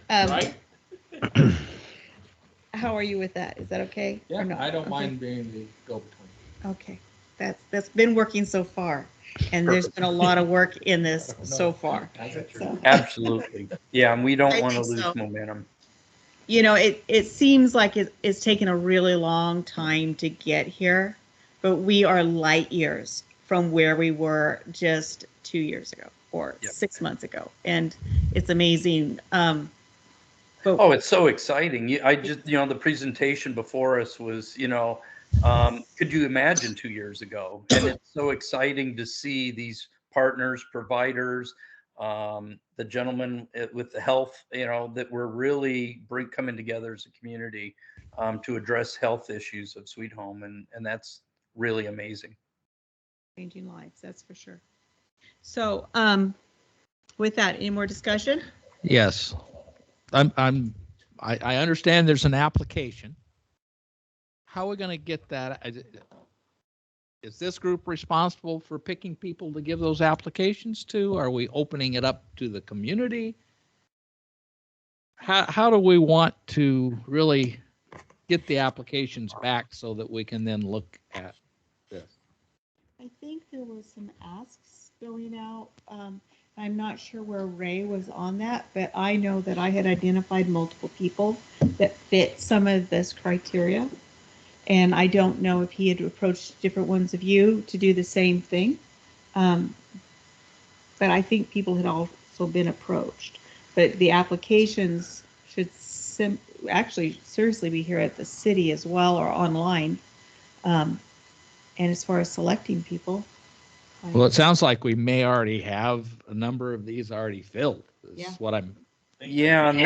um, right? How are you with that? Is that okay? Yeah, or no? I don't Okay. mind being the go-between. Okay, that's been working so far, and there's been a lot of work in this so far. So, Absolutely. Yeah, and we don't I want to think lose so. momentum. It seems like it's taken a really long time to get here, but we are light years from where we were just 2 years ago or Yep. 6 months ago, and it's amazing. But Oh, it's so exciting. I just, the presentation before us was, could you imagine 2 years ago? And it's so exciting to see these partners, providers, the gentleman with the health, that we're really coming together as a community to address health issues of Sweet Home. And that's really amazing. changing lives, that's for sure. So, with that, any more discussion? Yes, I understand there's an application. How are we going to get that? Is this group responsible for picking people to give those applications to? Are we opening it up to the community? How do we want to really get the applications back so that we can then look at this? I think there were some asks going out. I'm not sure where Ray was on that, but I know that I had identified multiple people that fit some of this criteria. And I don't know if he had approached different ones of you to do the same thing. But I think people had also been approached. But the applications should actually seriously be here at the city as well or online. And as far as selecting people. Well, it sounds like we may already have a number of these already filled. Is Yeah. what I'm. Yeah, and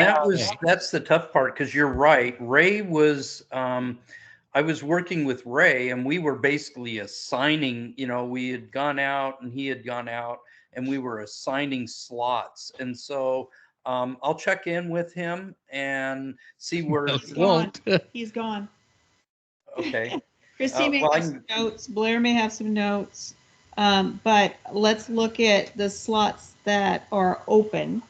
that's the tough part, because you're right. Ray was, I was working with Ray, and we were basically assigning, we had gone out and he had gone out, and we were assigning slots. And so I'll check in with him and see where. He's gone. He's gone. Okay. Christine may have some notes. Blair may have some notes. But let's look at the slots that are open.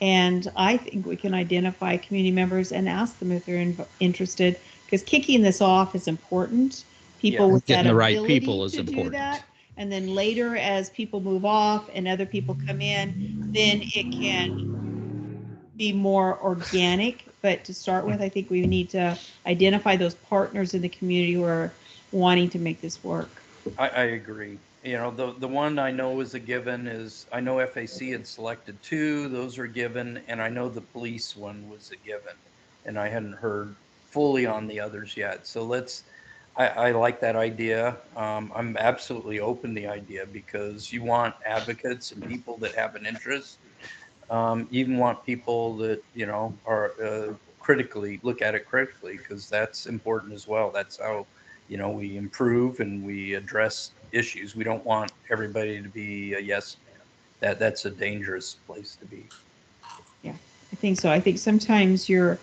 And I think we can identify community members and ask them if they're interested, because kicking this off is important. People with Getting that the right ability people is to important. do that. And then later, as people move off and other people come in, then it can be more organic. But to start with, I think we need to identify those partners in the community who are wanting to make this work. I agree. The one I know is a given is, I know FAC had selected 2, those are given, and I know the police one was a given, and I hadn't heard fully on the others yet. So I like that idea. I'm absolutely open to the idea, because you want advocates and people that have an interest. You even want people that, are critically, look at it critically, because that's important as well. That's how, we improve and we address issues. We don't want everybody to be a yes man. That's a dangerous place to be. Yeah, I think so. I think sometimes your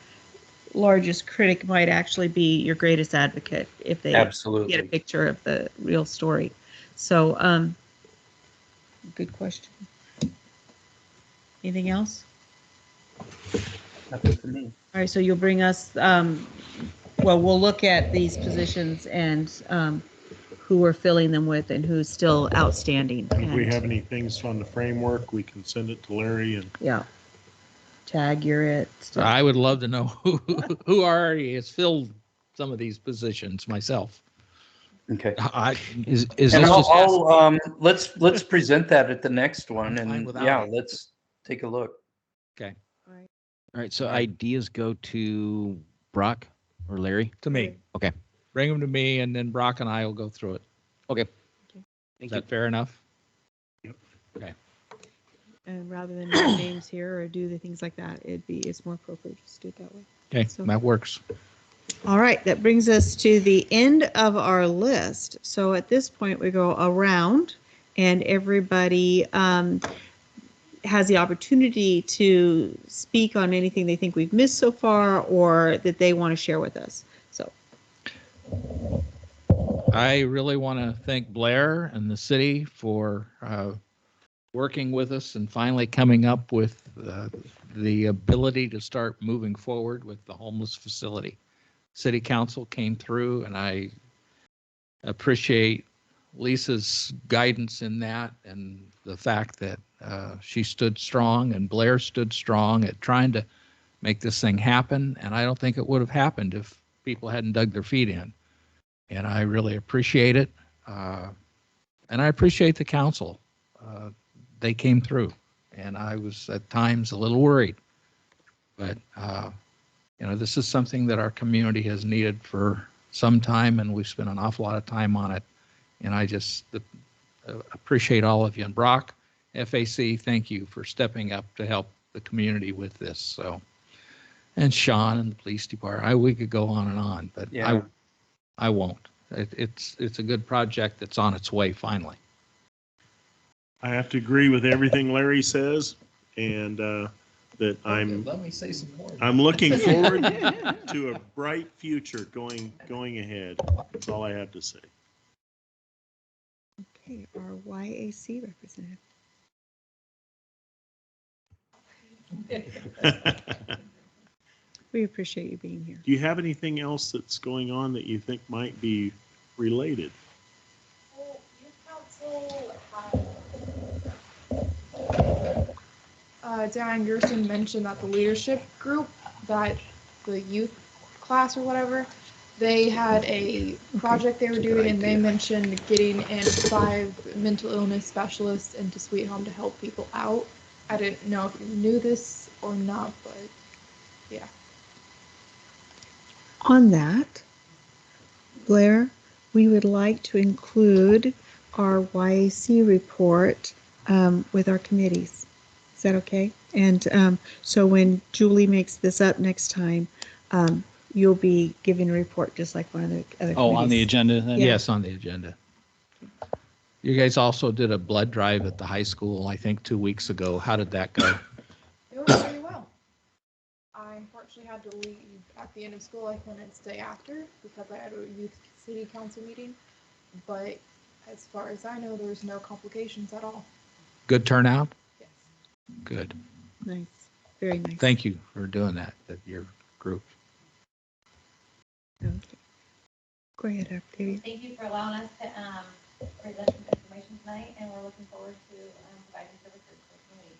largest critic might actually be your greatest advocate if they Absolutely get a picture of the real story. So, good question. Anything else? Nothing for me. All right, so you'll bring us, we'll look at these positions and who we're filling them with and who's still outstanding. If we have any things on the framework, we can send it to Larry and. Yeah. Tag, you're it. I would love to know who already has filled some of these positions myself. Okay. Is And this just let's present that at the next one, Fine and without it. let's take a look. Okay. all right? So ideas go to Brock or Larry. To me. Okay. Bring them to me, and then Brock and I will go through it. Okay. Is Thank you. that fair enough? And rather than name names here or do the things like that, it's more appropriate just to do it that way. Okay, So- that works. All right, that brings us to the end of our list. So at this point, we go around and everybody has the opportunity to speak on anything they think we've missed so far or that they want to share with us. So, I really want to thank Blair and the city for working with us and finally coming up with the ability to start moving forward with the homeless facility. City Council came through, and I appreciate Lisa's guidance in that, and the fact that she stood strong and Blair stood strong at trying to make this thing happen. And I don't think it would have happened if people hadn't dug their feet in. And I really appreciate it. And I appreciate the council. They came through, and I was at times a little worried. But, this is something that our community has needed for some time, and we've spent an awful lot of time on it. And I just appreciate all of you. And Brock, FAC, thank you for stepping up to help the community with this. So, and Sean and the police department, we could go on and on, but Yeah. I won't. It's a good project that's on its way finally. I have to agree with everything Larry says, and that Let me say some more. I'm looking forward to a bright future going ahead. That's all I have to say. okay, our YAC representative. We appreciate you being here. Do you have anything else that's going on that you think might be related? Well, youth council Diane Gerson mentioned that the leadership group, that the youth class or whatever, they had a project they were doing, and they mentioned getting in 5 mental illness specialists into Sweet Home to help people out. I didn't know if you knew this or not, but yeah. On that, Blair, we would like to include our YAC report with our committees. Is that okay? And so when Julie makes this up next time, you'll be giving a report just like one of the other Oh, on the committees. agenda then? Yeah. Yes, on the agenda. You guys also did a blood drive at the high school, I think 2 weeks ago. How did that go? It went pretty well. I unfortunately had to leave at the end of school. I couldn't stay after because I had a youth city council meeting. But as far as I know, there's no complications at all. Good turnout? Yes. Good. Nice. Very nice. Thank you for doing that, your group. Okay. Go ahead, Octavia. Thank you for allowing us to present some information tonight, and we're looking forward to providing services for the community.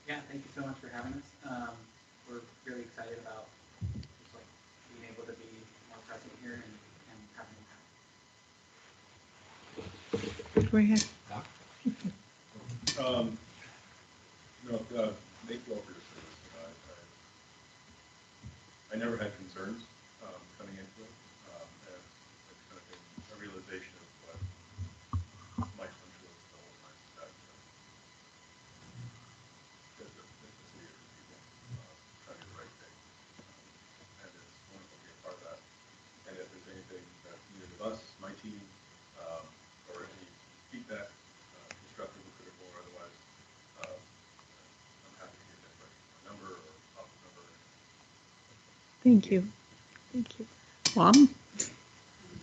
Yeah, thank you so much for having us. We're really excited about just like being able to be more present here and having impact. Go ahead. Thank you all for your service. I never had concerns coming into it. And it's kind of been a realization of what my hunch was the whole time, that the city of people trying to do the right thing. And it's wonderful to be a part of that. And if there's anything that either of us, my team, or any feedback, constructive or critical or otherwise, I'm happy to give anybody a number or office number. Thank you. Thank you. Mom?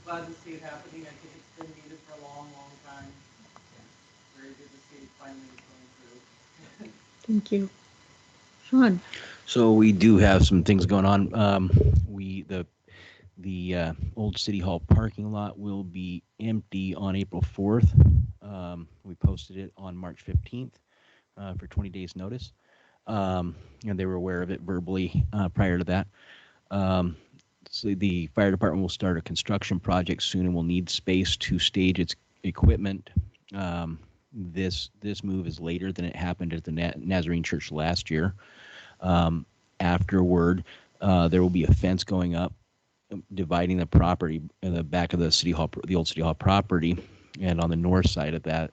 Glad to see it happening. I think it's been needed for a long, long time. Very good to see it finally going through. Thank you. Sean? So we do have some things going on. The old City Hall parking lot will be empty on April 4th. We posted it on March 15th for 20 days notice. And they were aware of it verbally prior to that. So the fire department will start a construction project soon and will need space to stage its equipment. This move is later than it happened at the Nazarene Church last year. Afterward, there will be a fence going up, dividing the property in the back of the City Hall, the old City Hall property, and on the north side of that,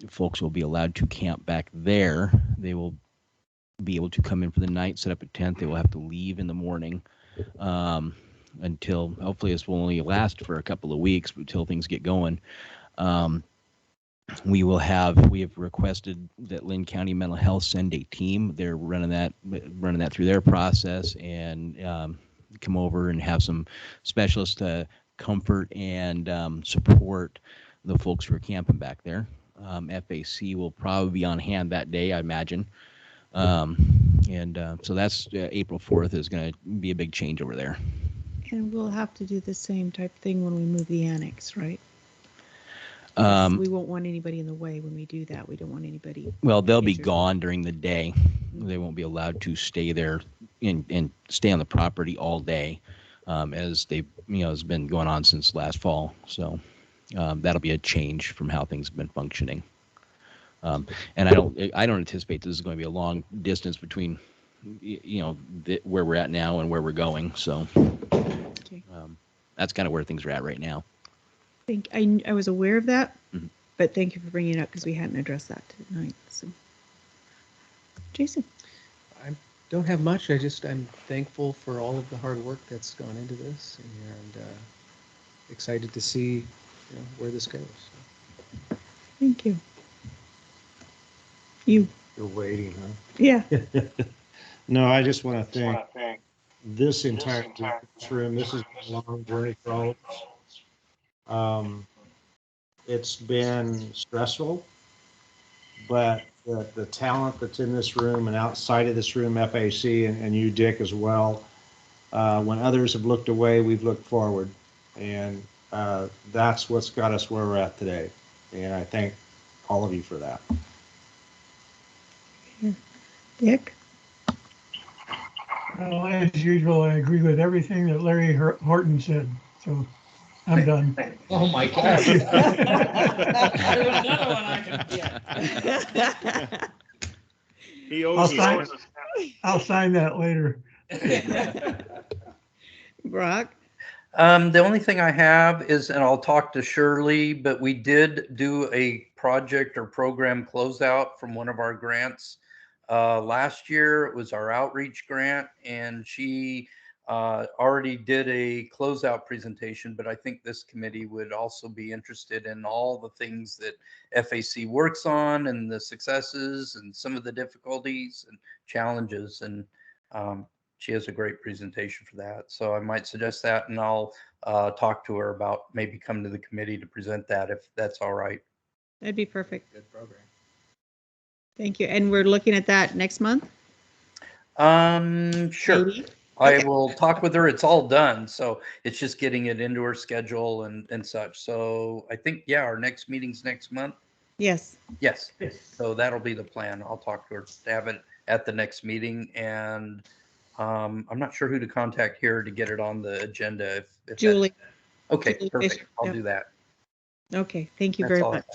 folks will be allowed to camp back there. They will be able to come in for the night, set up a tent. They will have to leave in the morning until, hopefully this will only last for a couple of weeks until things get going. We have requested that Lynn County Mental Health send a team. They're running that through their process and come over and have some specialists to comfort and support the folks who are camping back there. FAC will probably be on hand that day, I imagine. So that's April 4th is going to be a big change over there. And we'll have to do the same type thing when we move the annex, right? We won't want anybody in the way when we do that. We don't want anybody. Well, they'll be gone during the day. They won't be allowed to stay there and stay on the property all day, as they, has been going on since last fall. So that'll be a change from how things have been functioning. And I don't anticipate this is going to be a long distance between, where we're at now and where we're going. So that's kind of where things are at right now. I was aware of that, Mhm. but thank you for bringing it up because we hadn't addressed that tonight. So, Jason. I don't have much. I'm thankful for all of the hard work that's gone into this, and excited to see where this goes. Thank you. You. You're waiting, huh? Yeah. No, I just want to thank this entire room. This is a long journey for all of us. It's been stressful, but the talent that's in this room and outside of this room, FAC and you, Dick, as well. When others have looked away, we've looked forward, and that's what's got us where we're at today. And I thank all of you for that. Dick? Well, as usual, I agree with everything that Larry Horton said, so I'm done. Oh, my gosh. There's another one I can get. He owes you. I'll sign that later. Brock? The only thing I have is, and I'll talk to Shirley, but we did do a project or program closeout from one of our grants. Last year, it was our outreach grant, and she already did a closeout presentation, but I think this committee would also be interested in all the things that FAC works on and the successes and some of the difficulties and challenges. And she has a great presentation for that. So I might suggest that, and I'll talk to her about maybe come to the committee to present that if that's all right. That'd be perfect. Good program. Thank you. And we're looking at that next month? Sure. Maybe? I Okay. will talk with her. It's all done. So it's just getting it into her schedule and such. So I think, yeah, our next meeting's next month. Yes. Yes. So that'll be the plan. I'll talk to her to have it at the next meeting. And I'm not sure who to contact here to get it on the agenda. If Julie. Okay, Julie perfect. Fisher, I'll yeah. do that. Okay, thank you That's very all I much.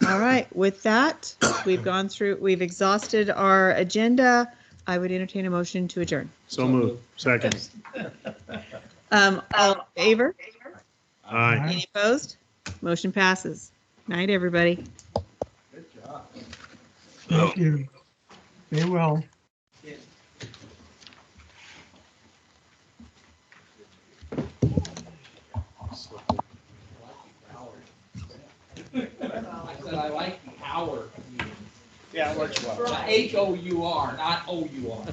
All right, with that, we've exhausted our agenda. I would entertain a motion to adjourn. So moved. Second. All in favor? Aye. Any opposed? Motion passes. Night, everybody. Thank you. Stay well. I said I like the hour. Yeah, it works well. H-O-U-R, not O-U-R.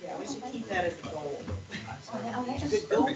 Yeah, we should keep that as a goal. Oh, Good goal.